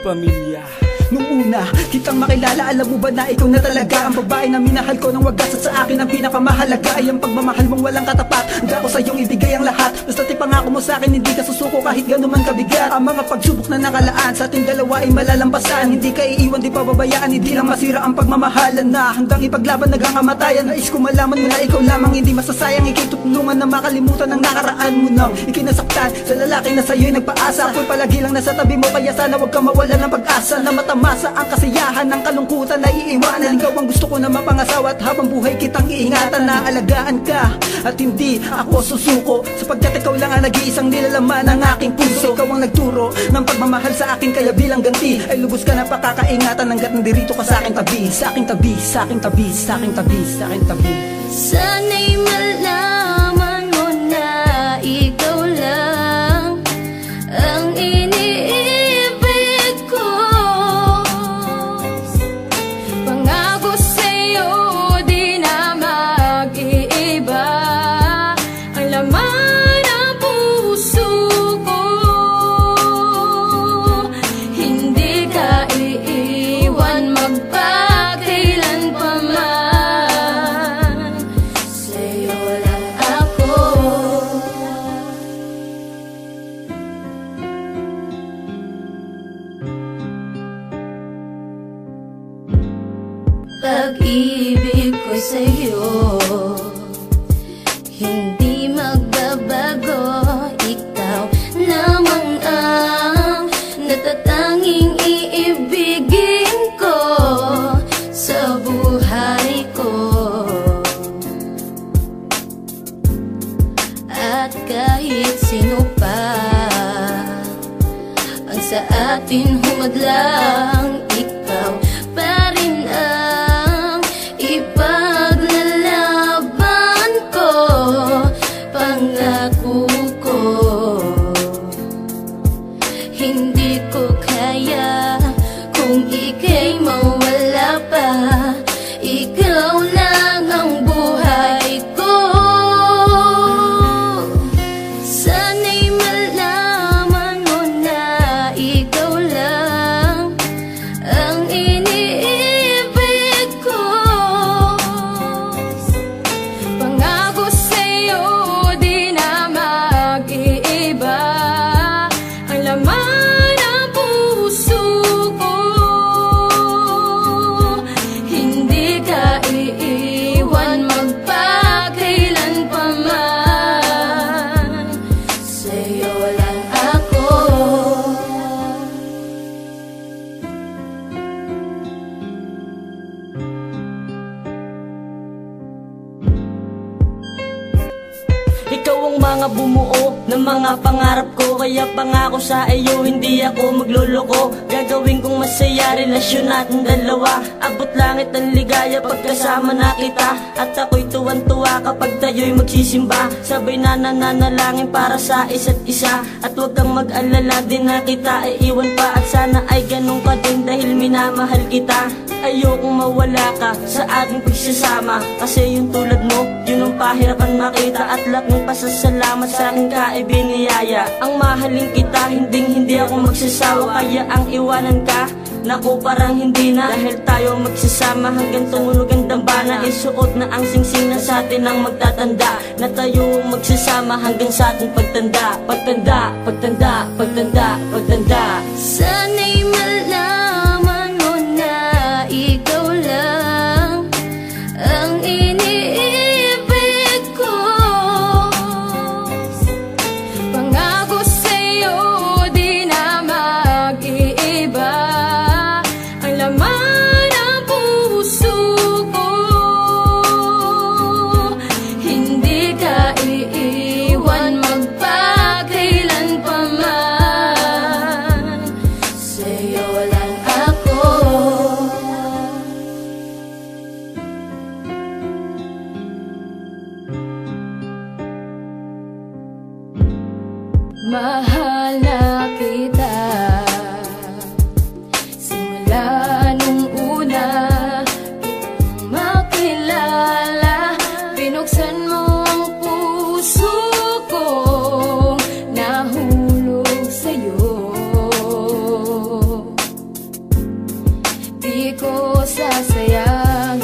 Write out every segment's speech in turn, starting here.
pamilya. Nung una, kitang makilala, alam mo ba na ikaw na talaga ang babae na minahal ko ng wagas. At sa akin ang pinakamahalaga ay ang pagmamahal mong walang katapat. Handa ko sa iyong ibigay ang lahat. Basta't ipangako mo sa akin, hindi ka susuko kahit gano'n man kabigat. Ang mga pagsubok na nakalaan sa ating dalawa ay malalampasan. Hindi ka iiwan, di pababayaan, hindi lang masira ang pagmamahalan na hanggang ipaglaban hanggang kamatayan. Nais ko malaman mo na ikaw lamang hindi masasayang. Ika'y tutulungan na makalimutan ang nakaraan mo nang ikinasaktan sa lalaki na sa'yo'y nagpaasa. Ako'y palagi lang nasa tabi mo, kaya sana huwag ka mawalan ng pag-asa na matamasa ang kasiyahan ng kalungkutan na iiwanan. Ikaw ang gusto ko na mapangasawa at habang buhay kitang iingatan na alagaan ka at hindi ako susuko, sapagkat ikaw lang ang nag-iisang nilalaman ng aking puso. Ikaw ang nagturo ng pagmamahal sa akin, kaya bilang ganti ay lubos ka na pakakaingatan hanggat nandirito ka sa aking tabi, sa aking tabi, sa aking tabi, sa aking tabi, sa aking tabi. Sana'y malaman mo na ikaw lang ang iniibig ko. Pangako sa'yo di na mag-iiba ang laman ng puso ko. Hindi ka iiwan magpakailan pa man. Sa'yo lang ako. Pag-ibig ko sa'yo hindi magbabago. Ikaw lamang ang natatanging iibigin ko sa buhay ko. At kahit sino pa ang sa atin humadlang, ikaw pa rin ang ipaglalaban ko. Pangako ko, hindi ko kaya kung ika'y mawala pa. Ikaw lang ang buhay ko. Sana'y malaman mo na ikaw lang ang iniibig ko. Pangako sa'yo di na mag-iiba ang laman ng puso ko. Hindi ka iiwan magpakailan pa man. Sa'yo lang ako. Ikaw ang mga bumuo ng mga pangarap ko, kaya pangako sa iyo hindi ako magluloko. Gagawin kong masaya relasyon natin dalawa. Abot langit ang ligaya pagkasama na kita. At ako'y tuwan-tuwa kapag tayo'y magsisimba. Sabay na nananalangin para sa isa't isa. At huwag kang mag-alala din na kita ay iwan pa. At sana ay ganun ka din dahil minamahal kita. Ayokong mawala ka sa ating pagsasama, kasi yung tulad mo, yun ang pahirapan makita. At laking pasasalamat sa aking kaibiniyaya. Ang mahalin kita, hindi ako magsasawa. Kaya ang iwanan ka, naku parang hindi na. Dahil tayo magsasama hanggang tumunog ang dambana. Isuot na ang singsing na sa atin ang magtatanda, na tayo magsasama hanggang sa ating pagtanda. Pagtanda, pagtanda, pagtanda, pagtanda. Sana'y malaman mo na ikaw lang ang iniibig ko. Pangako sa'yo di na mag-iiba ang laman ng puso ko. Hindi ka iiwan magpakailan pa man. Sa'yo di ko sasayangin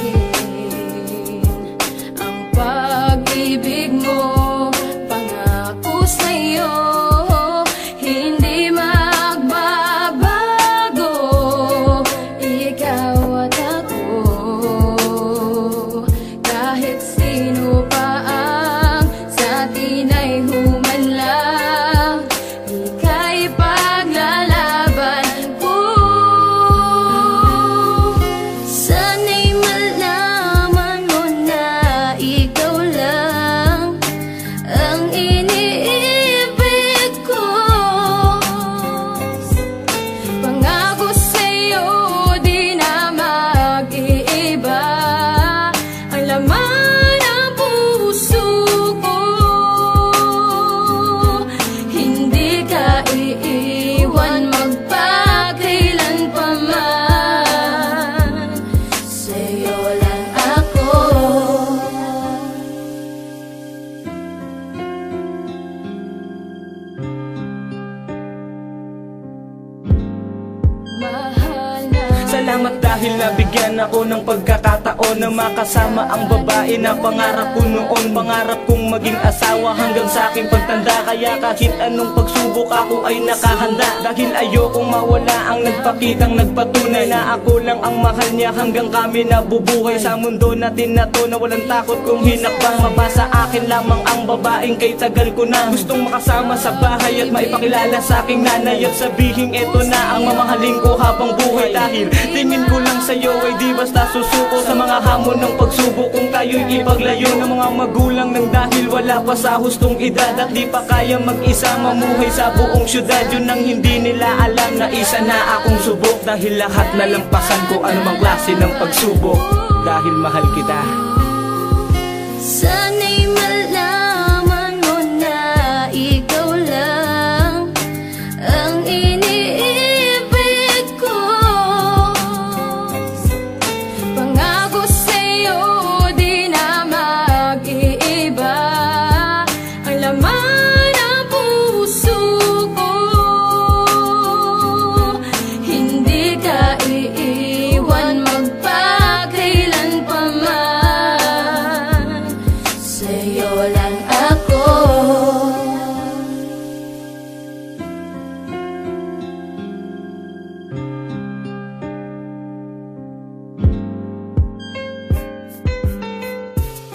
ang pag-ibig mo. Pangako sa'yo, hindi magbabago. Ikaw at ako, kahit sino pa ang sa atin ay humanlang, ika'y paglalaban ko. Sana'y malaman mo na ikaw lang ang iniibig ko. Pangako sa'yo, di na mag-iiba ang laman ng puso ko. Hindi ka iiwan magpakailan pa man, sa'yo lang ako. Mahal na. Salamat dahil nabigyan ako ng pagkakataon na makasama ang babae na pangarap ko noon. Pangarap kong maging asawa hanggang sa aking pagtanda. Kaya kahit anong pagsubok ako ay nakahanda. Dahil ayokong mawala ang nagpakitang nagpatunay na ako lang ang mahal niya hanggang kami nabubuhay. Sa mundo natin na to na walang takot kung hinakbang mabasa akin lamang ang babaeng kay tagal ko na gustong makasama sa bahay at maipakilala sa aking nanay at sabihin eto na ang mamahalin ko habang buhay. Dahil tingin ko lang sa'yo ay di basta susuko sa mga hamon ng pagsubok. Kung tayo'y ipaglayo ng mga magulang nang dahil wala pa sa hustong edad at di pa kaya mag-isa mamuhay sa buong syudad. Yun ang hindi nila alam na isa na akong subok. Dahil lahat nalampasan ko anumang klase ng pagsubok. Dahil mahal kita. Sana'y malaman